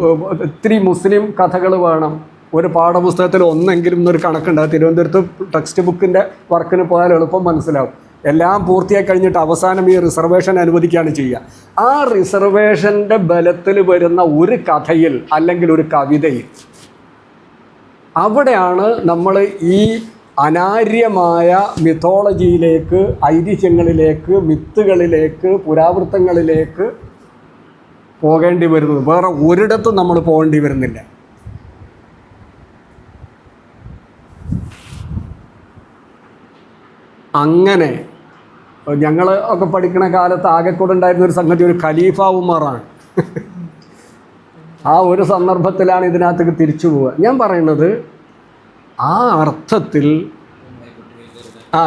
ഒത്തിരി മുസ്ലിം കഥകൾ വേണം ഒരു പാഠപുസ്തകത്തിൽ ഒന്നെങ്കിലും എന്നൊരു കണക്കുണ്ട്. തിരുവനന്തപുരത്ത് ടെക്സ്റ്റ് ബുക്കിൻ്റെ വർക്കിന് പോയാൽ എളുപ്പം മനസ്സിലാവും. എല്ലാം പൂർത്തിയായി കഴിഞ്ഞിട്ട് അവസാനം ഈ റിസർവേഷൻ അനുവദിക്കുകയാണ് ചെയ്യുക. ആ റിസർവേഷൻ്റെ ബലത്തിൽ വരുന്ന ഒരു കഥയിൽ അല്ലെങ്കിൽ ഒരു കവിതയിൽ, അവിടെയാണ് നമ്മൾ ഈ അനാര്യമായ മിഥോളജിയിലേക്ക്, ഐതിഹ്യങ്ങളിലേക്ക്, മിത്തുകളിലേക്ക്, പുരാവൃത്തങ്ങളിലേക്ക് പോകേണ്ടി വരുന്നത്. വേറെ ഒരിടത്തും നമ്മൾ പോകേണ്ടി വരുന്നില്ല. അങ്ങനെ ഞങ്ങൾ ഒക്കെ പഠിക്കുന്ന കാലത്ത് ആകെക്കൂടെ ഉണ്ടായിരുന്ന ഒരു സംഗതി ഒരു ഖലീഫ ഉമറാണ്. ആ ഒരു സന്ദർഭത്തിലാണ് ഇതിനകത്തേക്ക് തിരിച്ചു പോവുക. ഞാൻ പറയുന്നത് ആ അർത്ഥത്തിൽ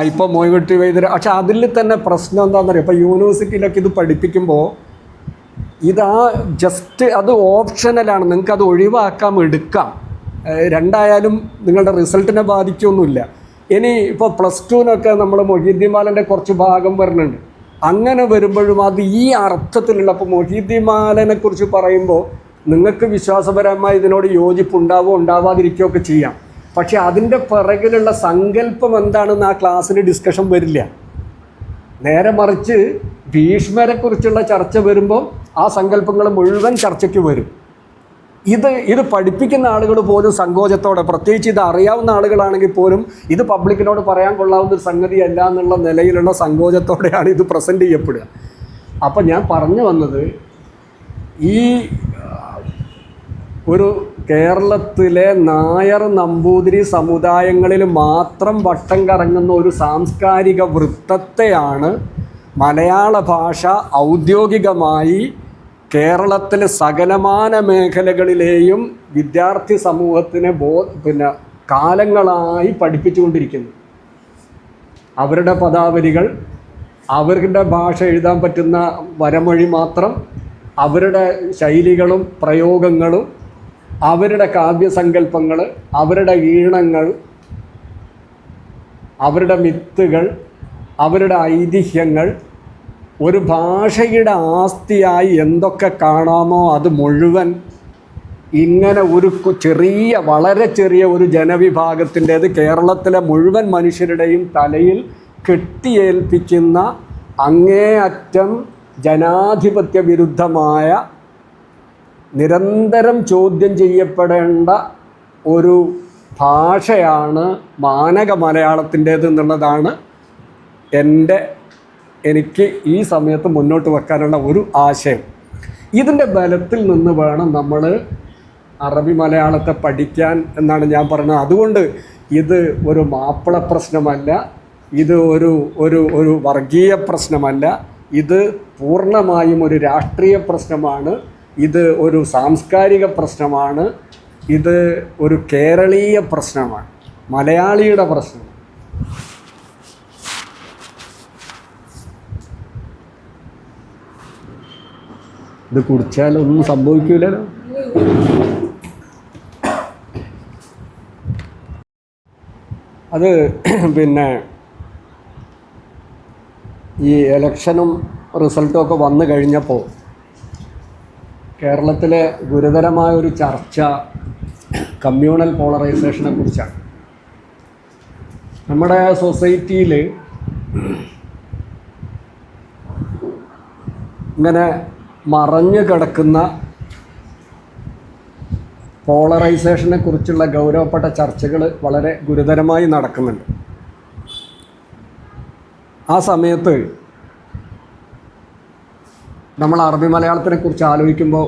ഇപ്പോൾ മോയ്കുട്ടി വൈദ്യർ, പക്ഷെ അതിൽ തന്നെ പ്രശ്നം എന്താണെന്ന് അറിയാം. ഇപ്പോൾ യൂണിവേഴ്സിറ്റിയിലൊക്കെ ഇത് പഠിപ്പിക്കുമ്പോൾ ജസ്റ്റ് അത് ഓപ്ഷണലാണ്, നിങ്ങൾക്കത് ഒഴിവാക്കാം, എടുക്കാം, രണ്ടായാലും നിങ്ങളുടെ റിസൾട്ടിനെ ബാധിക്കൊന്നുമില്ല. ഇനി ഇപ്പോൾ +2-നൊക്കെ നമ്മൾ മൊഹീദ്ദീൻ മാലൻ്റെ കുറച്ച് ഭാഗം വരുന്നുണ്ട്. അങ്ങനെ വരുമ്പോഴും അത് ഈ അർത്ഥത്തിലുള്ള, അപ്പോൾ മൊഹീദ്ദീൻ മാലനെ കുറിച്ച് പറയുമ്പോൾ നിങ്ങൾക്ക് വിശ്വാസപരമായി ഇതിനോട് യോജിപ്പുണ്ടാവോ ഉണ്ടാവാതിരിക്കുകയോ ഒക്കെ ചെയ്യാം. പക്ഷേ അതിൻ്റെ പിറകിലുള്ള സങ്കല്പം എന്താണെന്ന് ആ ക്ലാസ്സിൽ ഡിസ്കഷൻ വരില്ല. നേരെ മറിച്ച് ഭീഷ്മരെക്കുറിച്ചുള്ള ചർച്ച വരുമ്പോൾ ആ സങ്കല്പങ്ങൾ മുഴുവൻ ചർച്ചയ്ക്ക് വരും. ഇത് പഠിപ്പിക്കുന്ന ആളുകൾ പോലും സങ്കോചത്തോടെ, പ്രത്യേകിച്ച് ഇത് അറിയാവുന്ന ആളുകളാണെങ്കിൽ പോലും ഇത് പബ്ലിക്കിനോട് പറയാൻ കൊള്ളാവുന്ന ഒരു സംഗതിയല്ല എന്നുള്ള നിലയിലുള്ള സങ്കോചത്തോടെയാണ് ഇത് പ്രസൻറ്റ് ചെയ്യപ്പെടുക. അപ്പം ഞാൻ പറഞ്ഞു വന്നത്, ഈ ഒരു കേരളത്തിലെ നായർ നമ്പൂതിരി സമുദായങ്ങളിൽ മാത്രം വട്ടം കറങ്ങുന്ന ഒരു സാംസ്കാരിക വൃത്തത്തെയാണ് മലയാള ഭാഷ ഔദ്യോഗികമായി കേരളത്തിലെ സകലമാന മേഖലകളിലെയും വിദ്യാർത്ഥി സമൂഹത്തിനെ കാലങ്ങളായി പഠിപ്പിച്ചുകൊണ്ടിരിക്കുന്നു. അവരുടെ പദാവലികൾ, അവരുടെ ഭാഷ എഴുതാൻ പറ്റുന്ന വരമൊഴി മാത്രം, അവരുടെ ശൈലികളും പ്രയോഗങ്ങളും, അവരുടെ കാവ്യസങ്കല്പങ്ങൾ, അവരുടെ ഈണങ്ങൾ, അവരുടെ മിത്തുകൾ, അവരുടെ ഐതിഹ്യങ്ങൾ, ഒരു ഭാഷയുടെ ആസ്തിയായി എന്തൊക്കെ കാണാമോ അത് മുഴുവൻ ഇങ്ങനെ ഒരു വളരെ ചെറിയ ഒരു ജനവിഭാഗത്തിൻ്റേത് കേരളത്തിലെ മുഴുവൻ മനുഷ്യരുടെയും തലയിൽ കെട്ടിയേൽപ്പിക്കുന്ന അങ്ങേയറ്റം ജനാധിപത്യ വിരുദ്ധമായ, നിരന്തരം ചോദ്യം ചെയ്യപ്പെടേണ്ട ഒരു ഭാഷയാണ് മാനക മലയാളത്തിൻ്റേത് എന്നുള്ളതാണ് എനിക്ക് ഈ സമയത്ത് മുന്നോട്ട് വെക്കാനുള്ള ഒരു ആശയം. ഇതിൻ്റെ ബലത്തിൽ നിന്ന് വേണം നമ്മൾ അറബി മലയാളത്തെ പഠിക്കാൻ എന്നാണ് ഞാൻ പറയുന്നത്. അതുകൊണ്ട് ഇത് ഒരു മാപ്പിള പ്രശ്നമല്ല, ഇത് ഒരു വർഗീയ പ്രശ്നമല്ല, ഇത് പൂർണ്ണമായും ഒരു രാഷ്ട്രീയ പ്രശ്നമാണ്, ഇത് ഒരു സാംസ്കാരിക പ്രശ്നമാണ്, ഇത് ഒരു കേരളീയ പ്രശ്നമാണ്, മലയാളിയുടെ പ്രശ്നമാണ്. ഇത് കുടിച്ചാലൊന്നും സംഭവിക്കില്ലല്ലോ. അത് പിന്നെ ഈ ഇലക്ഷനും റിസൾട്ടും ഒക്കെ വന്നു കഴിഞ്ഞപ്പോൾ കേരളത്തിലെ ഗുരുതരമായൊരു ചർച്ച കമ്മ്യൂണൽ പോളറൈസേഷനെ കുറിച്ചാണ്. നമ്മുടെ സൊസൈറ്റിയിൽ ഇങ്ങനെ മറഞ്ഞു കിടക്കുന്ന പോളറൈസേഷനെ കുറിച്ചുള്ള ഗൗരവപ്പെട്ട ചർച്ചകൾ വളരെ ഗുരുതരമായി നടക്കുന്നുണ്ട്. ആ സമയത്ത് നമ്മൾ അറബി മലയാളത്തിനെ കുറിച്ച് ആലോചിക്കുമ്പോൾ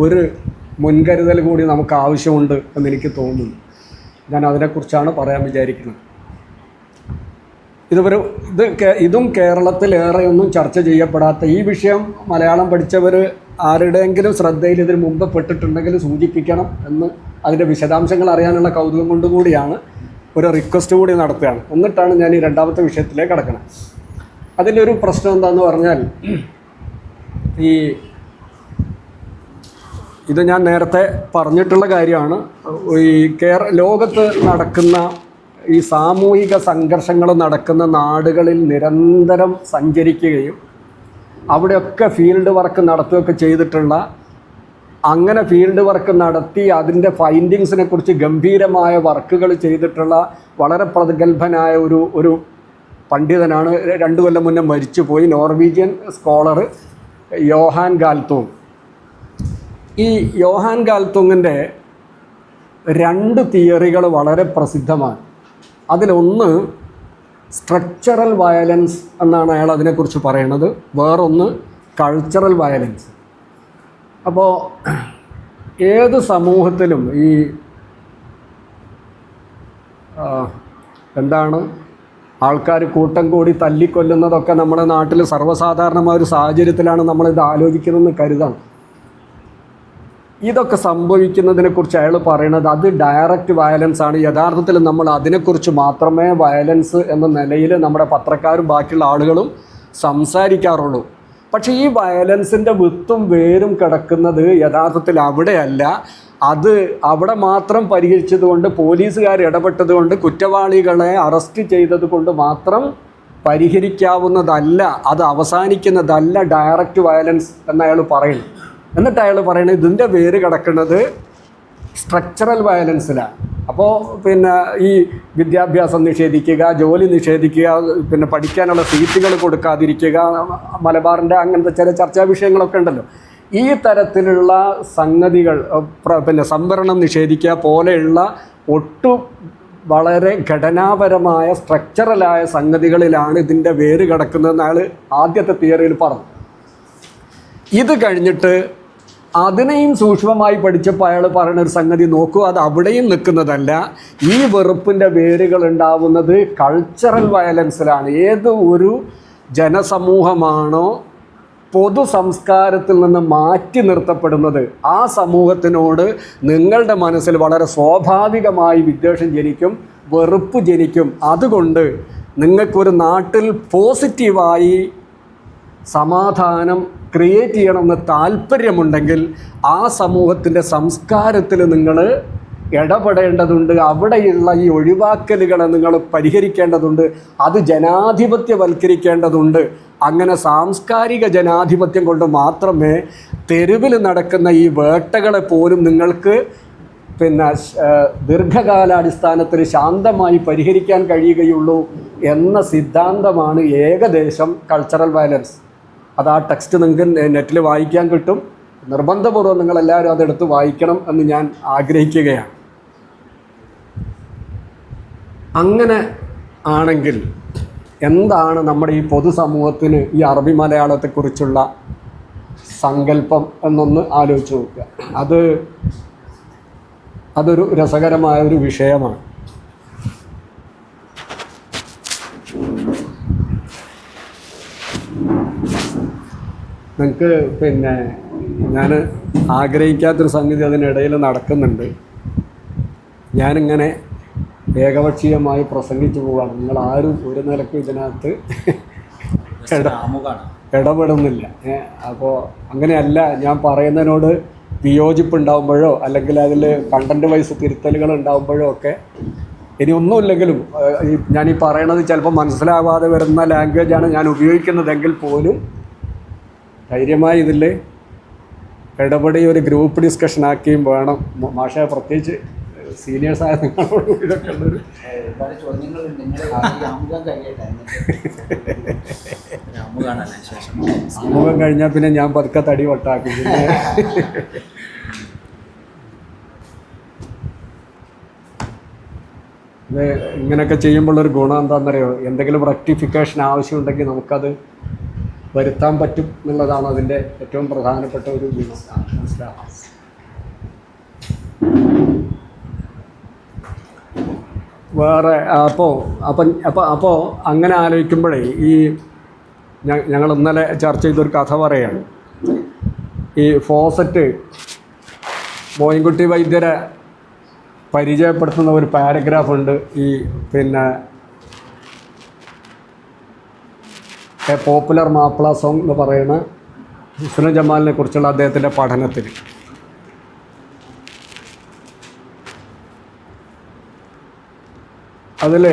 ഒരു മുൻകരുതൽ കൂടി നമുക്ക് ആവശ്യമുണ്ട് എന്നെനിക്ക് തോന്നുന്നു. ഞാൻ അതിനെക്കുറിച്ചാണ് പറയാൻ വിചാരിക്കുന്നത്. ഇതും കേരളത്തിലേറെയൊന്നും ചർച്ച ചെയ്യപ്പെടാത്ത ഈ വിഷയം മലയാളം പഠിച്ചവർ ആരുടെയെങ്കിലും ശ്രദ്ധയിൽ ഇതിന് മുമ്പ് പെട്ടിട്ടുണ്ടെങ്കിൽ സൂചിപ്പിക്കണം എന്ന് അതിൻ്റെ വിശദാംശങ്ങൾ അറിയാനുള്ള കൗതുകം കൊണ്ടുകൂടിയാണ് ഒരു റിക്വസ്റ്റ് കൂടി നടത്തുകയാണ്. എന്നിട്ടാണ് ഞാൻ ഈ രണ്ടാമത്തെ വിഷയത്തിലേക്ക് കടക്കണം. അതിൻ്റെ ഒരു പ്രശ്നം എന്താണെന്ന് പറഞ്ഞാൽ, ഇത് ഞാൻ നേരത്തെ പറഞ്ഞിട്ടുള്ള കാര്യമാണ്. ഈ ലോകത്ത് നടക്കുന്ന ഈ സാമൂഹിക സംഘർഷങ്ങൾ നടക്കുന്ന നാടുകളിൽ നിരന്തരം സഞ്ചരിക്കുകയും അവിടെയൊക്കെ ഫീൽഡ് വർക്ക് നടത്തുകയൊക്കെ ചെയ്തിട്ടുള്ള, അങ്ങനെ ഫീൽഡ് വർക്ക് നടത്തി അതിൻ്റെ ഫൈൻഡിങ്സിനെ കുറിച്ച് ഗംഭീരമായ വർക്കുകൾ ചെയ്തിട്ടുള്ള വളരെ പ്രഗത്ഭനായ ഒരു പണ്ഡിതനാണ്. 2 കൊല്ലം മുന്നേ മരിച്ചുപോയി, നോർവീജിയൻ സ്കോളർ യോഹാൻ ഗാൽത്തോങ്. ഈ യോഹാൻ ഗാൽത്തോങ്ങിൻ്റെ 2 തിയറികൾ വളരെ പ്രസിദ്ധമാണ്. അതിലൊന്ന് സ്ട്രക്ചറൽ വയലൻസ് എന്നാണ് അയാൾ അതിനെക്കുറിച്ച് പറയുന്നത്, വേറൊന്ന് കൾച്ചറൽ വയലൻസ്. അപ്പോൾ ഏത് സമൂഹത്തിലും ഈ ആൾക്കാർ കൂട്ടം കൂടി തല്ലിക്കൊല്ലുന്നതൊക്കെ നമ്മുടെ നാട്ടിൽ സർവ്വസാധാരണമായ ഒരു സാഹചര്യത്തിലാണ് നമ്മളിത് ആലോചിക്കുന്നതെന്ന് കരുതാം. ഇതൊക്കെ സംഭവിക്കുന്നതിനെക്കുറിച്ച് അയാൾ പറയുന്നത് അത് ഡയറക്റ്റ് വയലൻസ് ആണ്. യഥാർത്ഥത്തിൽ നമ്മൾ അതിനെക്കുറിച്ച് മാത്രമേ വയലൻസ് എന്ന നിലയിൽ നമ്മുടെ പത്രക്കാരും ബാക്കിയുള്ള ആളുകളും സംസാരിക്കാറുള്ളൂ. പക്ഷേ ഈ വയലൻസിൻ്റെ വിത്തും വേരും കിടക്കുന്നത് യഥാർത്ഥത്തിൽ അവിടെയല്ല. അത് അവിടെ മാത്രം പരിഹരിച്ചതുകൊണ്ട്, പോലീസുകാർ ഇടപെട്ടതുകൊണ്ട്, കുറ്റവാളികളെ അറസ്റ്റ് ചെയ്തത് കൊണ്ട് മാത്രം പരിഹരിക്കാവുന്നതല്ല, അത് അവസാനിക്കുന്നതല്ല ഡയറക്റ്റ് വയലൻസ് എന്ന് അയാൾ പറയുന്നു. എന്നിട്ട് അയാൾ പറയുന്നത് ഇതിൻ്റെ വേര് കിടക്കുന്നത് സ്ട്രക്ചറൽ വയലൻസിലാണ്. അപ്പോൾ പിന്നെ ഈ വിദ്യാഭ്യാസം നിഷേധിക്കുക, ജോലി നിഷേധിക്കുക, പിന്നെ പഠിക്കാനുള്ള സീറ്റുകൾ കൊടുക്കാതിരിക്കുക, മലബാറിൻ്റെ അങ്ങനത്തെ ചില ചർച്ചാ വിഷയങ്ങളൊക്കെ ഉണ്ടല്ലോ. ഈ തരത്തിലുള്ള സംഗതികൾ, പിന്നെ സംവരണം നിഷേധിക്കുക പോലെയുള്ള വളരെ ഘടനാപരമായ സ്ട്രക്ചറലായ സംഗതികളിലാണ് ഇതിൻ്റെ വേര് കിടക്കുന്നതെന്ന് അയാൾ ആദ്യത്തെ തിയറിയിൽ പറഞ്ഞു. ഇത് കഴിഞ്ഞിട്ട് അതിനെയും സൂക്ഷ്മമായി പഠിച്ചപ്പോൾ അയാൾ പറയുന്ന ഒരു സംഗതി നോക്കൂ, അത് അവിടെയും നിൽക്കുന്നതല്ല. ഈ വെറുപ്പിൻ്റെ വേരുകൾ ഉണ്ടാവുന്നത് കൾച്ചറൽ വയലൻസിലാണ്. ഏത് ഒരു ജനസമൂഹമാണോ പൊതു സംസ്കാരത്തിൽ നിന്ന് മാറ്റി നിർത്തപ്പെടുന്നത്, ആ സമൂഹത്തിനോട് നിങ്ങളുടെ മനസ്സിൽ വളരെ സ്വാഭാവികമായി വിദ്വേഷം ജനിക്കും, വെറുപ്പ് ജനിക്കും. അതുകൊണ്ട് നിങ്ങൾക്കൊരു നാട്ടിൽ പോസിറ്റീവായി സമാധാനം ക്രിയേറ്റ് ചെയ്യണമെന്ന് താല്പര്യമുണ്ടെങ്കിൽ ആ സമൂഹത്തിൻ്റെ സംസ്കാരത്തിൽ നിങ്ങൾ ഇടപെടേണ്ടതുണ്ട്. അവിടെയുള്ള ഈ ഒഴിവാക്കലുകളെ നിങ്ങൾ പരിഹരിക്കേണ്ടതുണ്ട്. അത് ജനാധിപത്യവൽക്കരിക്കേണ്ടതുണ്ട്. അങ്ങനെ സാംസ്കാരിക ജനാധിപത്യം കൊണ്ട് മാത്രമേ തെരുവിൽ നടക്കുന്ന ഈ വേട്ടകളെ പോലും നിങ്ങൾക്ക് ദീർഘകാലാടിസ്ഥാനത്തിൽ ശാന്തമായി പരിഹരിക്കാൻ കഴിയുകയുള്ളൂ എന്ന സിദ്ധാന്തമാണ് ഏകദേശം കൾച്ചറൽ വയലൻസ്. അത് ആ ടെക്സ്റ്റ് നിങ്ങൾക്ക് നെറ്റിൽ വായിക്കാൻ കിട്ടും. നിർബന്ധപൂർവ്വം നിങ്ങളെല്ലാവരും അതെടുത്ത് വായിക്കണം എന്ന് ഞാൻ ആഗ്രഹിക്കുകയാണ്. അങ്ങനെ ആണെങ്കിൽ എന്താണ് നമ്മുടെ ഈ പൊതുസമൂഹത്തിന് ഈ അറബി മലയാളത്തെക്കുറിച്ചുള്ള സങ്കല്പം എന്നൊന്ന് ആലോചിച്ച് നോക്കുക. അതൊരു രസകരമായ ഒരു വിഷയമാണ്. നിങ്ങൾക്ക് ഞാൻ ആഗ്രഹിക്കാത്തൊരു സംഗതി അതിനിടയിൽ നടക്കുന്നുണ്ട്. ഞാനിങ്ങനെ ഏകപക്ഷീയമായി പ്രസംഗിച്ചു പോവുകയാണ്. നിങ്ങളാരും ഒരു നിലക്കും ഇതിനകത്ത് ഇടപെടുന്നില്ല. അപ്പോൾ അങ്ങനെയല്ല, ഞാൻ പറയുന്നതിനോട് വിയോജിപ്പുണ്ടാകുമ്പോഴോ അല്ലെങ്കിൽ അതിൽ കണ്ടൻറ് വൈസ് തിരുത്തലുകൾ ഉണ്ടാകുമ്പോഴോ ഒക്കെ ഇനി ഒന്നുമില്ലെങ്കിലും ഞാനീ പറയണത് ചിലപ്പോൾ മനസ്സിലാവാതെ വരുന്ന ലാംഗ്വേജാണ് ഞാൻ ഉപയോഗിക്കുന്നതെങ്കിൽ പോലും ധൈര്യമായി ഇതിൽ ഇടപെടി ഒരു ഗ്രൂപ്പ് ഡിസ്കഷൻ ആക്കിയും വേണം. മാഷ പ്രത്യേകിച്ച് സീനിയേഴ്സായ നിങ്ങളോട് ഇതൊക്കെ ഉള്ളൊരു ആമുഖം കഴിഞ്ഞാൽ പിന്നെ ഞാൻ പതുക്കെ തടി വട്ടാക്കും. പിന്നെ ഇത് ഇങ്ങനെയൊക്കെ ചെയ്യുമ്പോഴൊരു ഗുണം എന്താണെന്നറിയോ, എന്തെങ്കിലും റെക്ടിഫിക്കേഷൻ ആവശ്യമുണ്ടെങ്കിൽ നമുക്കത് വരുത്താൻ പറ്റും എന്നുള്ളതാണ് അതിൻ്റെ ഏറ്റവും പ്രധാനപ്പെട്ട ഒരു ഗുണം. മനസ്സിലാക്കാം. വേറെ അപ്പോൾ അങ്ങനെ ആലോചിക്കുമ്പോഴേ ഈ ഞങ്ങൾ ഇന്നലെ ചർച്ച ചെയ്തൊരു കഥ പറയാണ്. ഈ ഫോസറ്റ് മോയിൻകുട്ടി വൈദ്യരെ പരിചയപ്പെടുത്തുന്ന ഒരു പാരഗ്രാഫ് ഉണ്ട് ഈ എ പോപ്പുലർ മാപ്പിള സോങ് എന്ന് പറയുന്ന ഹുസ്നു ജമാലിനെ കുറിച്ചുള്ള അദ്ദേഹത്തിൻ്റെ പഠനത്തിൽ. അതിൽ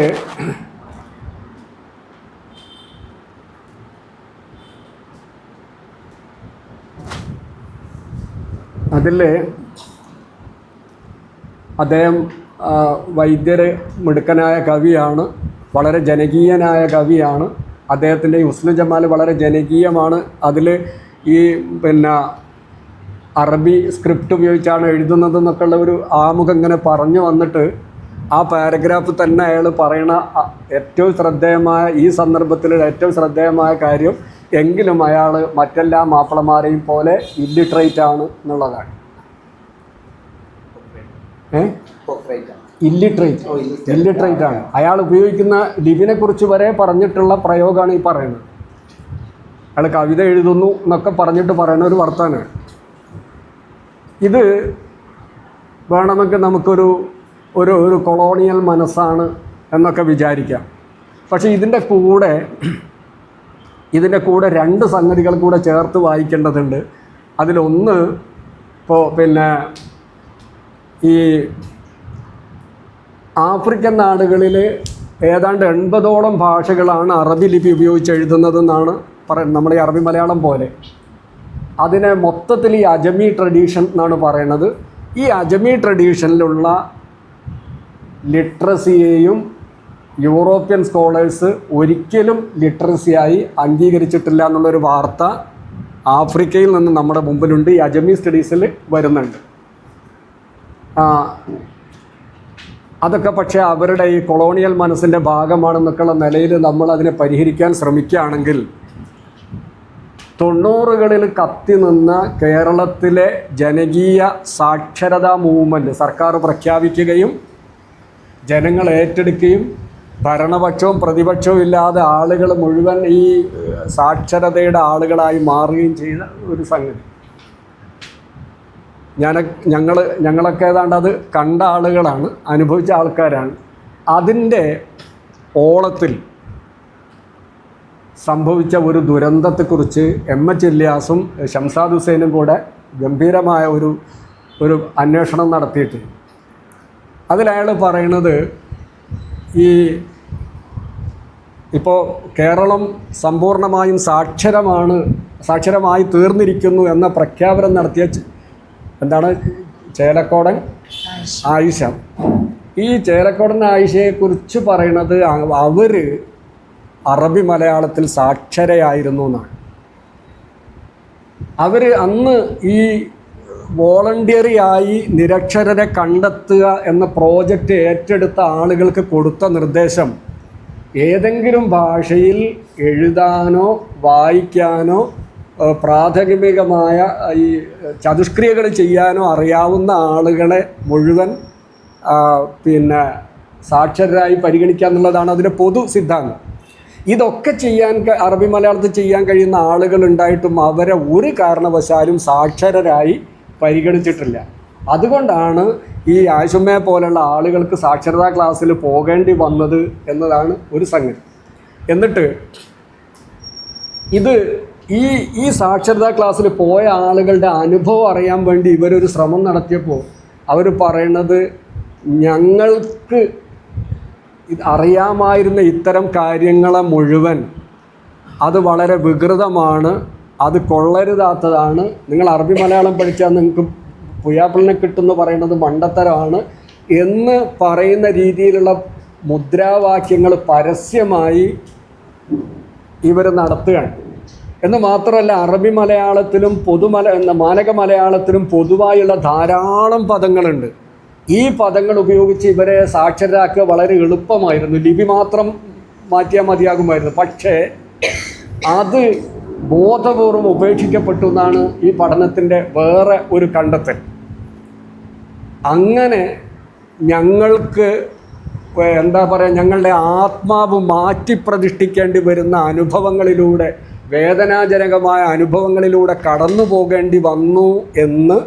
അദ്ദേഹം വൈദ്യർ മിടുക്കനായ കവിയാണ്, വളരെ ജനകീയനായ കവിയാണ്. അദ്ദേഹത്തിൻ്റെ ഈ ഹുസ്നു ജമാൽ വളരെ ജനകീയമാണ്. അതിൽ ഈ അറബി സ്ക്രിപ്റ്റ് ഉപയോഗിച്ചാണ് എഴുതുന്നതെന്നൊക്കെ ഉള്ള ഒരു ആമുഖം ഇങ്ങനെ പറഞ്ഞു വന്നിട്ട് ആ പാരഗ്രാഫ് തന്നെ അയാൾ പറയണ ഏറ്റവും ശ്രദ്ധേയമായ ഈ സന്ദർഭത്തിൽ ഏറ്റവും ശ്രദ്ധേയമായ കാര്യം എങ്കിലും അയാൾ മറ്റെല്ലാ മാപ്പിളമാരെയും പോലെ ഇല്ലിട്രേറ്റ് ആണ് എന്നുള്ളതാണ്. ഇല്ലിട്രേറ്റ് ആണ്. അയാൾ ഉപയോഗിക്കുന്ന ലിപിനെക്കുറിച്ച് വരെ പറഞ്ഞിട്ടുള്ള പ്രയോഗമാണ് ഈ പറയുന്നത്. അയാൾ കവിത എഴുതുന്നു എന്നൊക്കെ പറഞ്ഞിട്ട് പറയുന്ന ഒരു വർത്താനമാണ് ഇത്. വേണമെങ്കിൽ നമുക്കൊരു ഒരു കൊളോണിയൽ മനസ്സാണ് എന്നൊക്കെ വിചാരിക്കാം. പക്ഷേ ഇതിൻ്റെ കൂടെ രണ്ട് സംഗതികൾ കൂടെ ചേർത്ത് വായിക്കേണ്ടതുണ്ട്. അതിലൊന്ന് ഇപ്പോൾ ഈ ആഫ്രിക്കൻ നാടുകളിൽ ഏതാണ്ട് 80ഓളം ഭാഷകളാണ് അറബി ലിപി ഉപയോഗിച്ച് എഴുതുന്നതെന്നാണ് നമ്മുടെ ഈ അറബി മലയാളം പോലെ. അതിനെ മൊത്തത്തിൽ ഈ അജമി ട്രഡീഷൻ എന്നാണ് പറയുന്നത്. ഈ അജമി ട്രഡീഷനിലുള്ള ലിറ്ററസിയെയും യൂറോപ്യൻ സ്കോളേഴ്സ് ഒരിക്കലും ലിറ്ററസിയായി അംഗീകരിച്ചിട്ടില്ല എന്നുള്ളൊരു വാർത്ത ആഫ്രിക്കയിൽ നിന്ന് നമ്മുടെ മുമ്പിലുണ്ട്. ഈ അജമി സ്റ്റഡീസിൽ വരുന്നുണ്ട്. അതൊക്കെ പക്ഷേ അവരുടെ ഈ കൊളോണിയൽ മനസ്സിൻ്റെ ഭാഗമാണെന്നൊക്കെയുള്ള നിലയിൽ നമ്മൾ അതിനെ പരിഹരിക്കാൻ ശ്രമിക്കുകയാണെങ്കിൽ 90കളിൽ കത്തി നിന്ന കേരളത്തിലെ ജനകീയ സാക്ഷരതാ മൂവ്മെൻറ്റ് സർക്കാർ പ്രഖ്യാപിക്കുകയും ജനങ്ങൾ ഏറ്റെടുക്കുകയും ഭരണപക്ഷവും പ്രതിപക്ഷവും ഇല്ലാതെ ആളുകൾ മുഴുവൻ ഈ സാക്ഷരതയുടെ ആളുകളായി മാറുകയും ചെയ്ത ഒരു സംഗതി. ഞങ്ങളൊക്കെ ഏതാണ്ട് അത് കണ്ട ആളുകളാണ്, അനുഭവിച്ച ആൾക്കാരാണ്. അതിൻ്റെ ഓളത്തിൽ സംഭവിച്ച ഒരു ദുരന്തത്തെക്കുറിച്ച് MH ഇല്യാസും ഷംസാദ് ഹുസൈനും കൂടെ ഗംഭീരമായ ഒരു അന്വേഷണം നടത്തിയിട്ട് അതിലയാൾ പറയുന്നത് ഇപ്പോൾ കേരളം സമ്പൂർണ്ണമായും സാക്ഷരമായി തീർന്നിരിക്കുന്നു എന്ന പ്രഖ്യാപനം നടത്തിയ എന്താണ് ചേലക്കോടൻ ആയിഷ. ഈ ചേലക്കോടൻ ആയിഷയെക്കുറിച്ച് പറയുന്നത് അവർ അറബി മലയാളത്തിൽ സാക്ഷരയായിരുന്നു എന്നാണ്. അവർ അന്ന് ഈ വോളണ്ടിയറി ആയി നിരക്ഷരരെ കണ്ടെത്തുക എന്ന പ്രോജക്റ്റ് ഏറ്റെടുത്ത ആളുകൾക്ക് കൊടുത്ത നിർദ്ദേശം ഏതെങ്കിലും ഭാഷയിൽ എഴുതാനോ വായിക്കാനോ പ്രാഥമികമായ ഈ ചതുഷ്ക്രിയകൾ ചെയ്യാനോ അറിയാവുന്ന ആളുകളെ മുഴുവൻ പിന്നെ സാക്ഷരരായി പരിഗണിക്കുക എന്നുള്ളതാണ് അതിൻ്റെ പൊതു സിദ്ധാന്തം. ഇതൊക്കെ ചെയ്യാൻ അറബി മലയാളത്തിൽ ചെയ്യാൻ കഴിയുന്ന ആളുകൾ ഉണ്ടായിട്ടും അവരെ ഒരു കാരണവശാലും സാക്ഷരരായി പരിഗണിച്ചിട്ടില്ല. അതുകൊണ്ടാണ് ഈ ആയിഷമ്മയെ പോലുള്ള ആളുകൾക്ക് സാക്ഷരതാ ക്ലാസ്സിൽ പോകേണ്ടി വന്നത് എന്നതാണ് ഒരു സംഗതി. എന്നിട്ട് ഈ സാക്ഷരതാ ക്ലാസ്സിൽ പോയ ആളുകളുടെ അനുഭവം അറിയാൻ വേണ്ടി ഇവരൊരു ശ്രമം നടത്തിയപ്പോൾ അവർ പറയണത്, ഞങ്ങൾക്ക് അറിയാമായിരുന്ന ഇത്തരം കാര്യങ്ങളെ മുഴുവൻ അത് വളരെ വികൃതമാണ്, അത് കൊള്ളരുതാത്തതാണ്, നിങ്ങൾ അറബി മലയാളം പഠിച്ചാൽ നിങ്ങൾക്ക് പുയ്യാപ്പിളിനെ കിട്ടുമെന്ന് പറയുന്നത് മണ്ടത്തരമാണ് എന്ന് പറയുന്ന രീതിയിലുള്ള മുദ്രാവാക്യങ്ങൾ പരസ്യമായി ഇവർ നടത്തുകയാണ്. എന്ന് മാത്രമല്ല, അറബി മലയാളത്തിലും മാനക മലയാളത്തിലും പൊതുവായുള്ള ധാരാളം പദങ്ങളുണ്ട്. ഈ പദങ്ങൾ ഉപയോഗിച്ച് ഇവരെ സാക്ഷരരാക്കുക വളരെ എളുപ്പമായിരുന്നു. ലിപി മാത്രം മാറ്റിയാൽ മതിയാകുമായിരുന്നു. പക്ഷേ അത് ബോധപൂർവം ഉപേക്ഷിക്കപ്പെട്ടു എന്നാണ് ഈ പഠനത്തിൻ്റെ വേറെ ഒരു കണ്ടെത്തൽ. അങ്ങനെ ഞങ്ങൾക്ക് എന്താ പറയുക, ഞങ്ങളുടെ ആത്മാവ് മാറ്റിപ്രതിഷ്ഠിക്കേണ്ടി വരുന്ന അനുഭവങ്ങളിലൂടെ, വേദനാജനകമായ അനുഭവങ്ങളിലൂടെ കടന്നു പോകേണ്ടി വന്നു എന്ന്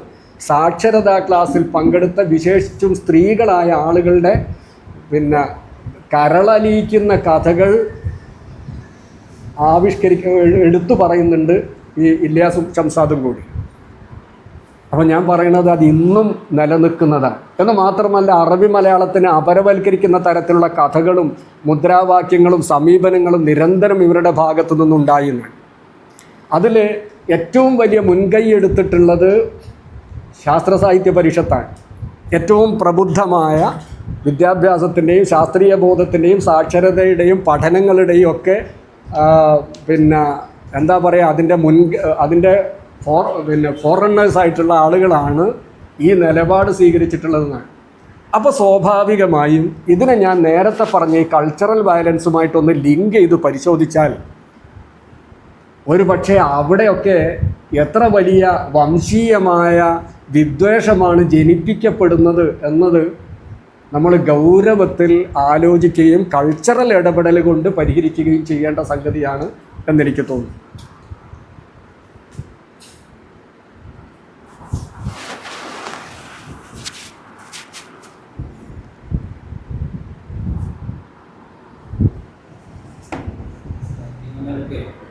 സാക്ഷരതാ ക്ലാസ്സിൽ പങ്കെടുത്ത വിശേഷിച്ചും സ്ത്രീകളായ ആളുകളുടെ കരളലിയിക്കുന്ന കഥകൾ എടുത്തു പറയുന്നുണ്ട് ഈ ഇല്യാസും ഷംസാദും കൂടി. അപ്പോൾ ഞാൻ പറയുന്നത് അത് ഇന്നും നിലനിൽക്കുന്നതാണ്. എന്ന് മാത്രമല്ല, അറബി മലയാളത്തിനെ അപരവൽക്കരിക്കുന്ന തരത്തിലുള്ള കഥകളും മുദ്രാവാക്യങ്ങളും സമീപനങ്ങളും നിരന്തരം ഇവരുടെ ഭാഗത്തു നിന്നുണ്ടായിരുന്നു. അതിൽ ഏറ്റവും വലിയ മുൻകൈ എടുത്തിട്ടുള്ളത് ശാസ്ത്ര സാഹിത്യ പരിഷത്താണ്. ഏറ്റവും പ്രബുദ്ധമായ വിദ്യാഭ്യാസത്തിൻ്റെയും ശാസ്ത്രീയ ബോധത്തിൻ്റെയും സാക്ഷരതയുടെയും പഠനങ്ങളുടെയും ഒക്കെ എന്താ പറയുക, അതിൻ്റെ ഫോറണ്ണേഴ്സായിട്ടുള്ള ആളുകളാണ് ഈ നിലപാട് സ്വീകരിച്ചിട്ടുള്ളതെന്നാണ്. അപ്പോൾ സ്വാഭാവികമായും ഇതിനെ ഞാൻ നേരത്തെ പറഞ്ഞ ഈ കൾച്ചറൽ വയലൻസുമായിട്ടൊന്ന് ലിങ്ക് ചെയ്ത് പരിശോധിച്ചാൽ ഒരു പക്ഷേ അവിടെയൊക്കെ എത്ര വലിയ വംശീയമായ വിദ്വേഷമാണ് ജനിപ്പിക്കപ്പെടുന്നത് എന്നത് നമ്മൾ ഗൗരവത്തിൽ ആലോചിക്കുകയും കൾച്ചറൽ ഇടപെടൽ കൊണ്ട് പരിഹരിക്കുകയും ചെയ്യേണ്ട സംഗതിയാണ് എന്നെനിക്ക് തോന്നുന്നു. Okay.